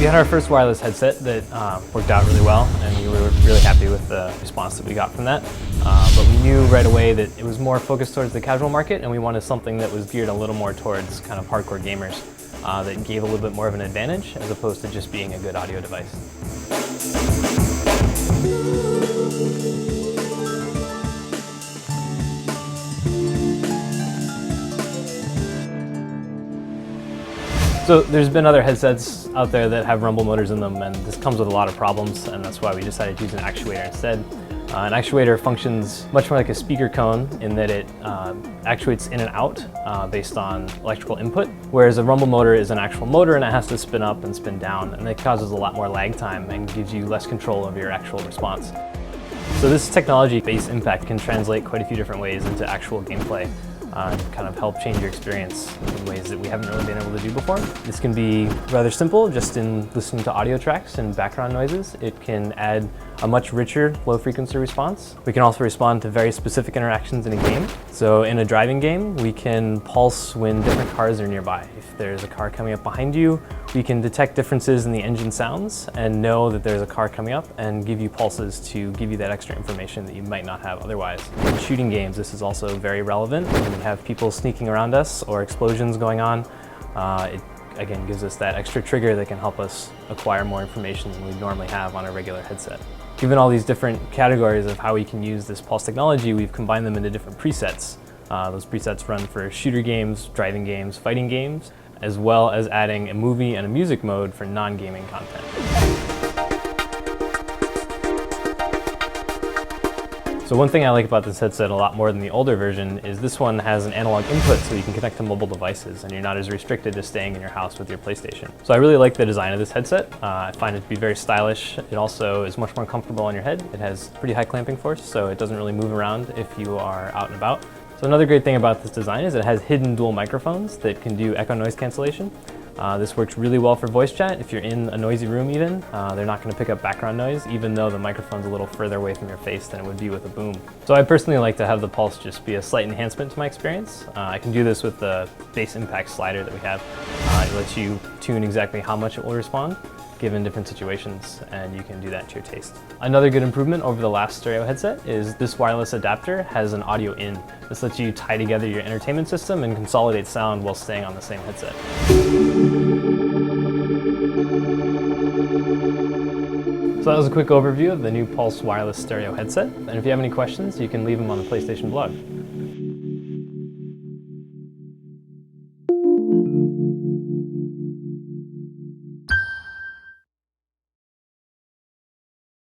We had our first wireless headset that worked out really well, and we were really happy with the response that we got from that. But we knew right away that it was more focused towards the casual market, and we wanted something that was geared a little more towards kind of hardcore gamers, that gave a little bit more of an advantage as opposed to just being a good audio device. So there's been other headsets out there that have rumble motors in them, and this comes with a lot of problems, and that's why we decided to use an actuator instead. An actuator functions much more like a speaker cone in that it actuates in and out based on electrical input, whereas a rumble motor is an actual motor and it has to spin up and spin down, and it causes a lot more lag time and gives you less control of your actual response. So this technology, BassImpact, can translate quite a few different ways into actual gameplay. Kind of help change your experience in ways that we haven't really been able to do before. This can be rather simple, just in listening to audio tracks and background noises. It can add a much richer low-frequency response. We can also respond to very specific interactions in a game. So in a driving game, we can pulse when different cars are nearby. If there's a car coming up behind you, we can detect differences in the engine sounds and know that there's a car coming up and give you pulses to give you that extra information that you might not have otherwise. In shooting games, this is also very relevant. When we have people sneaking around us or explosions going on, it again gives us that extra trigger that can help us acquire more information than we normally have on a regular headset. Given all these different categories of how we can use this pulse technology, we've combined them into different presets. Those presets run for shooter games, driving games, fighting games, as well as adding a movie and a music mode for non-gaming content. So one thing I like about this headset a lot more than the older version is this one has an analog input so you can connect to mobile devices and you're not as restricted to staying in your house with your PlayStation. So I really like the design of this headset. I find it to be very stylish. It also is much more comfortable on your head. It has pretty high clamping force, so it doesn't really move around if you are out and about. So another great thing about this design is it has hidden dual microphones that can do echo noise cancellation. This works really well for voice chat. If you're in a noisy room even, they're not going to pick up background noise, even though the microphone's a little further away from your face than it would be with a boom. So I personally like to have the pulse just be a slight enhancement to my experience. I can do this with the BassImpact slider that we have. It lets you tune exactly how much it will respond, given different situations, and you can do that to your taste. Another good improvement over the last stereo headset is this wireless adapter has an audio in. This lets you tie together your entertainment system and consolidate sound while staying on the same headset. So that was a quick overview of the new Pulse wireless stereo headset, and if you have any questions, you can leave them on the PlayStation blog.